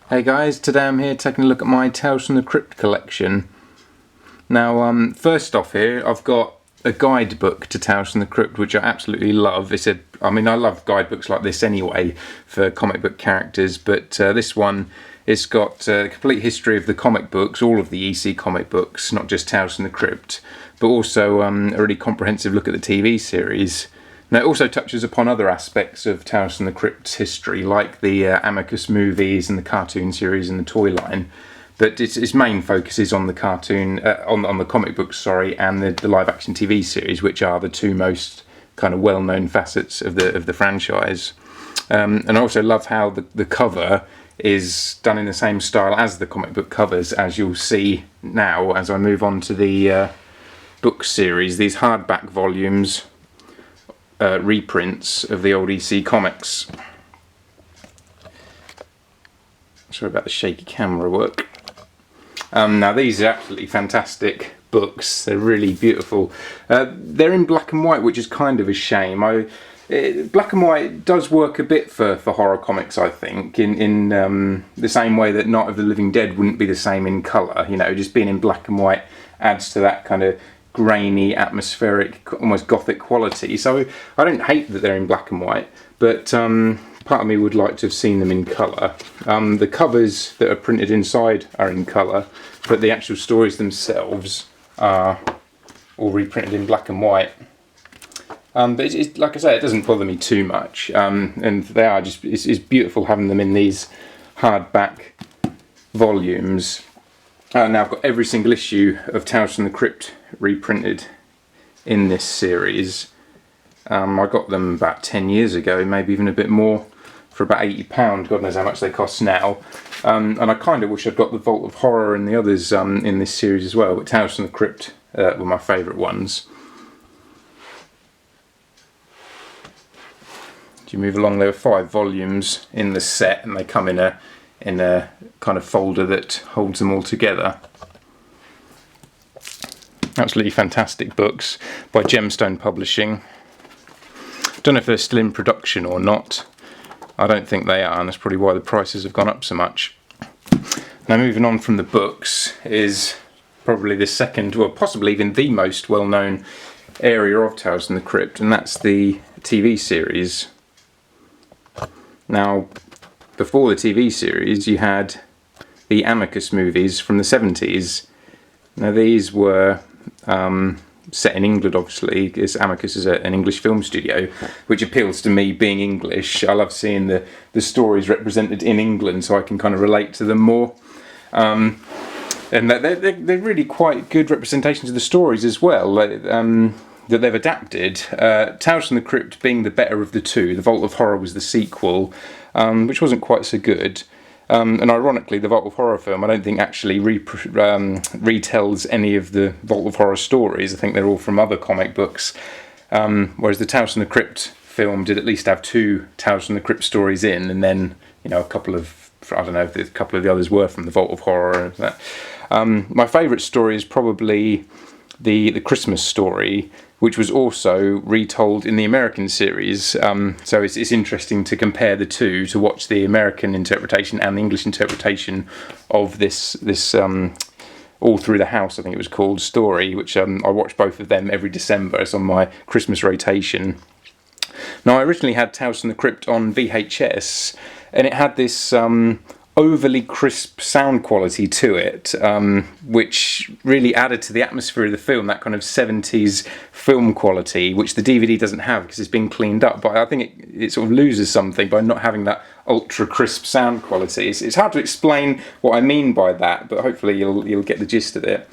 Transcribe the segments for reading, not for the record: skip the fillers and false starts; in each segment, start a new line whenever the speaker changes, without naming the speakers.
Hey guys, today I'm here taking a look at my Tales from the Crypt collection. Now, first off here, I've got a guidebook to Tales from the Crypt, which I absolutely love. I love guidebooks like this anyway for comic book characters, but this one, it's got a complete history of the comic books, all of the EC comic books, not just Tales from the Crypt, but also a really comprehensive look at the TV series. Now, it also touches upon other aspects of Tales from the Crypt's history, like the Amicus movies and the cartoon series and the toy line. But its main focus is on the cartoon, on the comic books, and the live-action TV series, which are the two most kind of well-known facets of the franchise. And I also love how the cover is done in the same style as the comic book covers, as you'll see now as I move on to the book series. These hardback volumes. Reprints of the old EC comics. Sorry about the shaky camera work. Now these are absolutely fantastic books. They're really beautiful. They're in black and white, which is kind of a shame. Black and white does work a bit for horror comics, I think, in the same way that Night of the Living Dead wouldn't be the same in colour. You know, just being in black and white adds to that kind of grainy, atmospheric, almost gothic quality. So I don't hate that they're in black and white, but part of me would like to have seen them in colour. The covers that are printed inside are in colour, but the actual stories themselves are all reprinted in black and white. But like I say, it doesn't bother me too much, and they are just, it's beautiful having them in these hardback volumes. Now I've got every single issue of Tales from the Crypt reprinted in this series. I got them about 10 years ago, maybe even a bit more, for about £80. God knows how much they cost now. And I kind of wish I'd got the Vault of Horror and the others in this series as well, but Tales from the Crypt were my favourite ones. As you move along, there are 5 volumes in the set, and they come in a kind of folder that holds them all together. Absolutely fantastic books by Gemstone Publishing. Don't know if they're still in production or not. I don't think they are, and that's probably why the prices have gone up so much. Now, moving on from the books is probably the second, or possibly even the most well-known area of Tales from the Crypt, and that's the TV series. Now, before the TV series, you had the Amicus movies from the 70s. Now, these were set in England, obviously, because Amicus is an English film studio, which appeals to me being English. I love seeing the stories represented in England, so I can kind of relate to them more. And they're really quite good representations of the stories as well. That they've adapted. Tales from the Crypt being the better of the two. The Vault of Horror was the sequel, which wasn't quite so good. And ironically, the Vault of Horror film, I don't think actually retells any of the Vault of Horror stories. I think they're all from other comic books. Whereas the Tales from the Crypt film did at least have 2 Tales from the Crypt stories in, and then, you know, a couple of the others were from the Vault of Horror. And that. My favourite story is probably the Christmas story, which was also retold in the American series. So it's interesting to compare the two, to watch the American interpretation and the English interpretation of this All Through the House, I think it was called, story, which I watch both of them every December. It's on my Christmas rotation. Now, I originally had Tales from the Crypt on VHS, and it had this overly crisp sound quality to it, which really added to the atmosphere of the film, that kind of 70s film quality, which the DVD doesn't have because it's been cleaned up. But I think it sort of loses something by not having that ultra crisp sound quality. It's hard to explain what I mean by that, but hopefully you'll get the gist of it.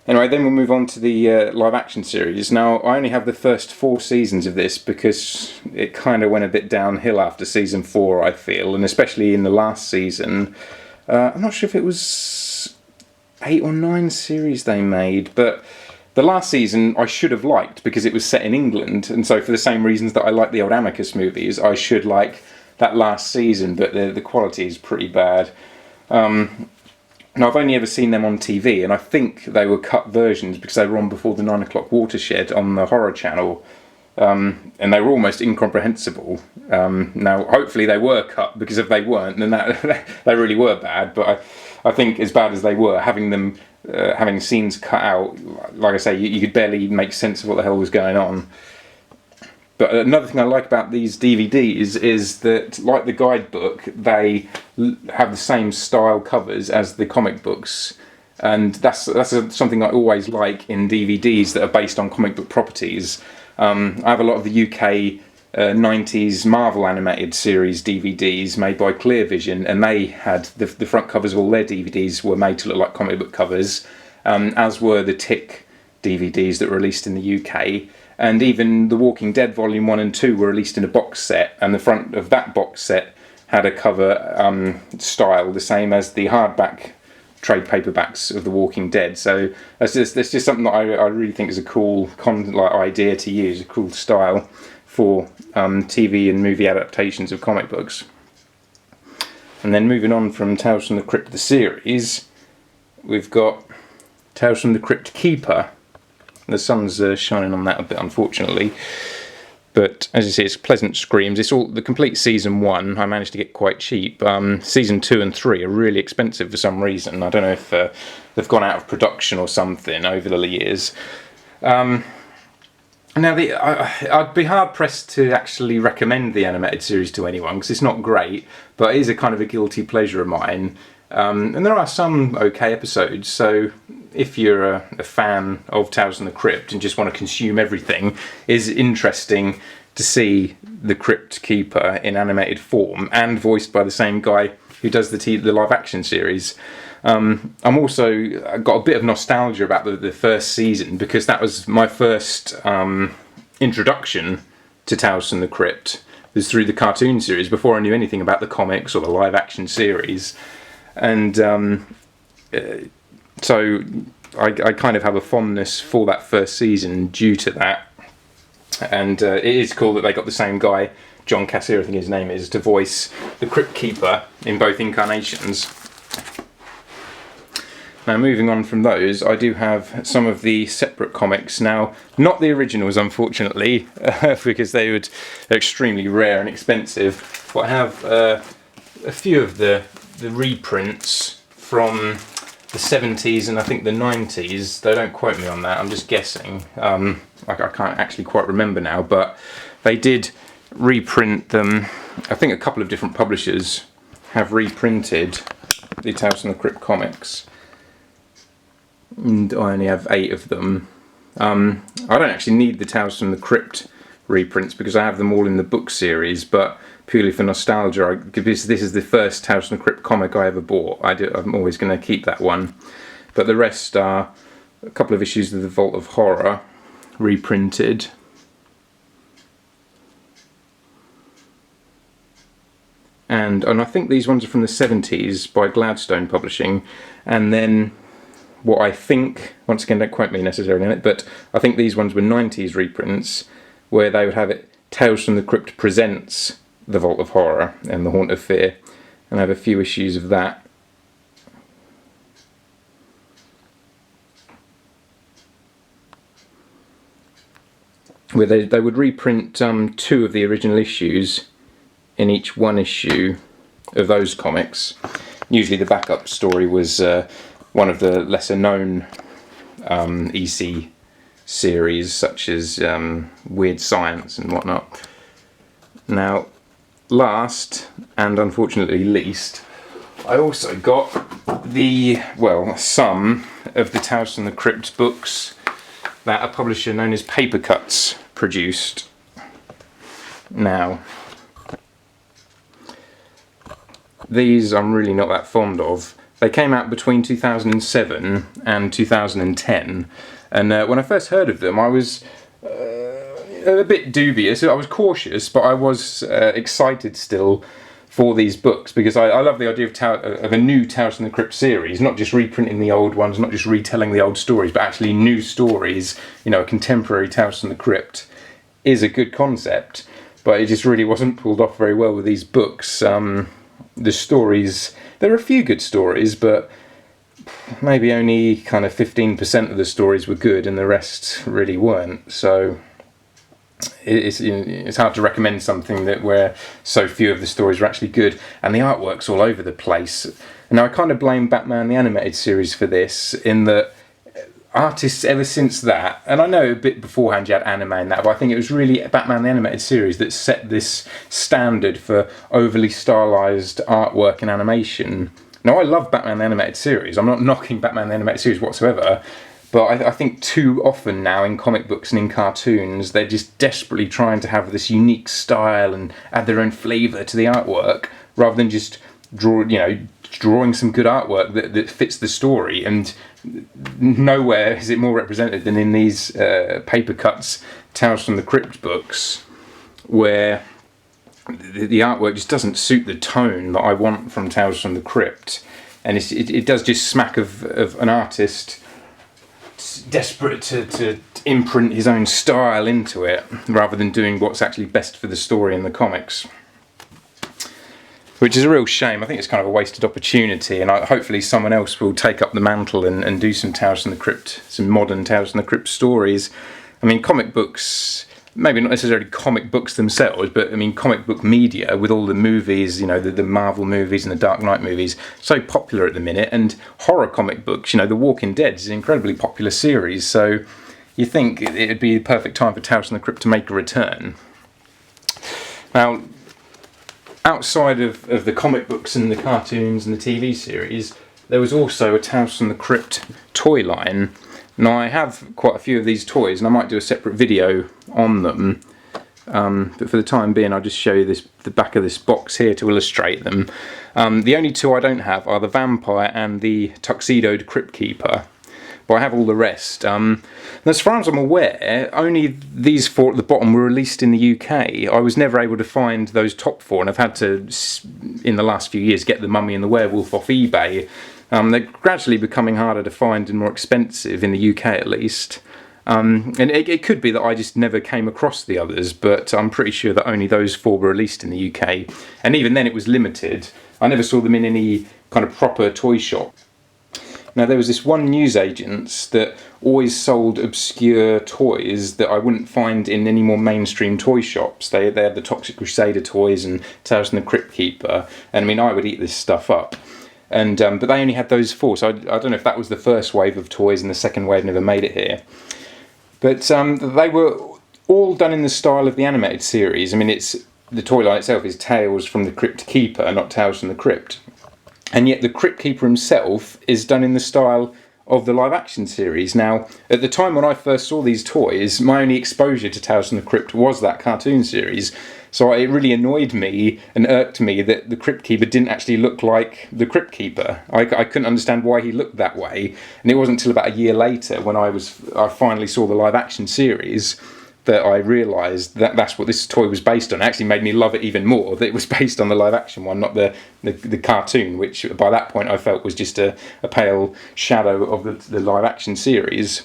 Anyway, then we'll move on to the live action series. Now, I only have the first 4 seasons of this because it kind of went a bit downhill after season 4, I feel, and especially in the last season. I'm not sure if it was 8 or 9 series they made, but the last season I should have liked because it was set in England, and so for the same reasons that I like the old Amicus movies, I should like that last season, but the quality is pretty bad. Now, I've only ever seen them on TV, and I think they were cut versions because they were on before the 9 o'clock watershed on the Horror Channel. and they were almost incomprehensible. Now, hopefully they were cut, because if they weren't, then they really were bad. But I think as bad as they were, having scenes cut out, like I say, you could barely make sense of what the hell was going on. But another thing I like about these DVDs is that, like the Guidebook, they have the same style covers as the comic books. And that's something I always like in DVDs that are based on comic book properties. I have a lot of the UK 90s Marvel animated series DVDs made by Clear Vision, and they had the front covers of all their DVDs were made to look like comic book covers, as were the Tick DVDs that were released in the UK. And even The Walking Dead Volume 1 and 2 were released in a box set, and the front of that box set had a cover style the same as the hardback trade paperbacks of The Walking Dead. So that's just something that I really think is a cool idea to use, a cool style for TV and movie adaptations of comic books. And then moving on from Tales from the Crypt the series, we've got Tales from the Crypt Keeper. The sun's shining on that a bit, unfortunately, but as you see, it's Pleasant Screams. It's all the complete season 1 I managed to get quite cheap. Season 2 and 3 are really expensive for some reason. I don't know if they've gone out of production or something over the years. Now, I'd be hard pressed to actually recommend the animated series to anyone, because it's not great, but it is a kind of a guilty pleasure of mine. And there are some okay episodes, so if you're a fan of Tales from the Crypt and just want to consume everything, it's interesting to see the Crypt Keeper in animated form and voiced by the same guy who does the live action series. I'm also got a bit of nostalgia about the first season, because that was my first introduction to Tales from the Crypt. It was through the cartoon series, before I knew anything about the comics or the live action series. And so I kind of have a fondness for that first season due to that. And it is cool that they got the same guy, John Cassier, I think his name is, to voice the Crypt Keeper in both incarnations. Now, moving on from those, I do have some of the separate comics. Now, not the originals, unfortunately, because they were extremely rare and expensive. But I have a few of the reprints from the 70s and I think the 90s. They don't quote me on that, I'm just guessing. I can't actually quite remember now, but they did reprint them. I think a couple of different publishers have reprinted the Tales from the Crypt comics, and I only have 8 of them. I don't actually need the Tales from the Crypt reprints, because I have them all in the book series, but purely for nostalgia, because this is the first Tales from the Crypt comic I ever bought, I'm always going to keep that one. But the rest are a couple of issues of the Vault of Horror reprinted, and I think these ones are from the 70s by Gladstone Publishing. And then what I think, once again, don't quote me necessarily on it, but I think these ones were 90s reprints, where they would have it Tales from the Crypt presents the Vault of Horror and the Haunt of Fear, and I have a few issues of that. Where they would reprint 2 of the original issues in each one issue of those comics. Usually the backup story was one of the lesser known EC series, such as Weird Science and whatnot. Now, last and unfortunately least, I also got some of the Tales from the Crypt books that a publisher known as Paper Cuts produced. Now, these I'm really not that fond of. They came out between 2007 and 2010, and when I first heard of them, I was a bit dubious. I was cautious, but I was excited still for these books, because I love the idea of a new Tales from the Crypt series, not just reprinting the old ones, not just retelling the old stories, but actually new stories. You know, a contemporary Tales from the Crypt is a good concept, but it just really wasn't pulled off very well with these books. The stories, there are a few good stories, but maybe only kind of 15% of the stories were good and the rest really weren't. So it's hard to recommend something where so few of the stories are actually good, and the artwork's all over the place. And now I kind of blame Batman the Animated Series for this, in that artists ever since that, and I know a bit beforehand you had anime and that, but I think it was really Batman the Animated Series that set this standard for overly stylized artwork and animation. Now, I love Batman the Animated Series. I'm not knocking Batman the Animated Series whatsoever, but I think too often now in comic books and in cartoons, they're just desperately trying to have this unique style and add their own flavour to the artwork, rather than just drawing some good artwork that fits the story. And nowhere is it more represented than in these paper cuts Tales from the Crypt books, where the artwork just doesn't suit the tone that I want from Tales from the Crypt, and it does just smack of an artist desperate to imprint his own style into it, rather than doing what's actually best for the story in the comics. Which is a real shame. I think it's kind of a wasted opportunity, and hopefully someone else will take up the mantle and do some Tales from the Crypt, some modern Tales from the Crypt stories. I mean, comic books, maybe not necessarily comic books themselves, but I mean comic book media, with all the movies, the Marvel movies and the Dark Knight movies, so popular at the minute. And horror comic books, The Walking Dead is an incredibly popular series, so you think it'd be the perfect time for Tales from the Crypt to make a return. Now, outside of the comic books and the cartoons and the TV series, there was also a Tales from the Crypt toy line. Now, I have quite a few of these toys, and I might do a separate video on them. But for the time being, I'll just show you the back of this box here to illustrate them. The only two I don't have are the vampire and the tuxedoed Crypt Keeper, but I have all the rest. And as far as I'm aware, only these four at the bottom were released in the UK. I was never able to find those top four, and I've had to, in the last few years, get the Mummy and the Werewolf off eBay. They're gradually becoming harder to find and more expensive, in the UK at least. And it could be that I just never came across the others, but I'm pretty sure that only those four were released in the UK. And even then it was limited. I never saw them in any kind of proper toy shop. Now, there was this one newsagent that always sold obscure toys that I wouldn't find in any more mainstream toy shops. They had the Toxic Crusader toys and Tales from the Crypt Keeper, and I mean, I would eat this stuff up. And but they only had those four, so I don't know if that was the first wave of toys and the second wave never made it here. But they were all done in the style of the animated series. I mean, the toy line itself is Tales from the Crypt Keeper, not Tales from the Crypt. And yet the Crypt Keeper himself is done in the style of the live action series. Now, at the time when I first saw these toys, my only exposure to Tales from the Crypt was that cartoon series. So it really annoyed me and irked me that the Crypt Keeper didn't actually look like the Crypt Keeper. I couldn't understand why he looked that way. And it wasn't until about a year later, when I finally saw the live action series, that I realised that that's what this toy was based on. It actually made me love it even more, that it was based on the live action one, not the cartoon, which by that point I felt was just a pale shadow of the live action series.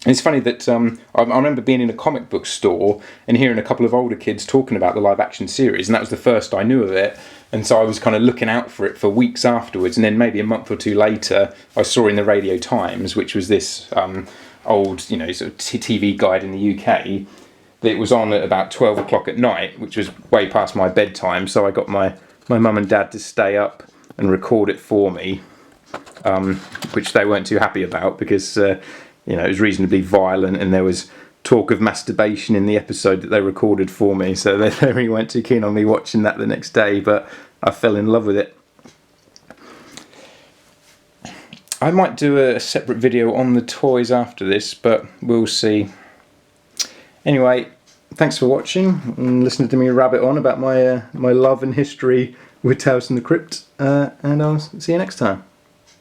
And it's funny that I remember being in a comic book store and hearing a couple of older kids talking about the live action series, and that was the first I knew of it. And so I was kind of looking out for it for weeks afterwards, and then maybe a month or two later I saw in the Radio Times, which was this old, sort of TV guide in the UK, that it was on at about 12 o'clock at night, which was way past my bedtime. So I got my mum and dad to stay up and record it for me, which they weren't too happy about, because it was reasonably violent, and there was talk of masturbation in the episode that they recorded for me. So they really weren't too keen on me watching that the next day, but I fell in love with it. I might do a separate video on the toys after this, but we'll see. Anyway, thanks for watching and listening to me rabbit on about my love and history with Tales from the Crypt, and I'll see you next time.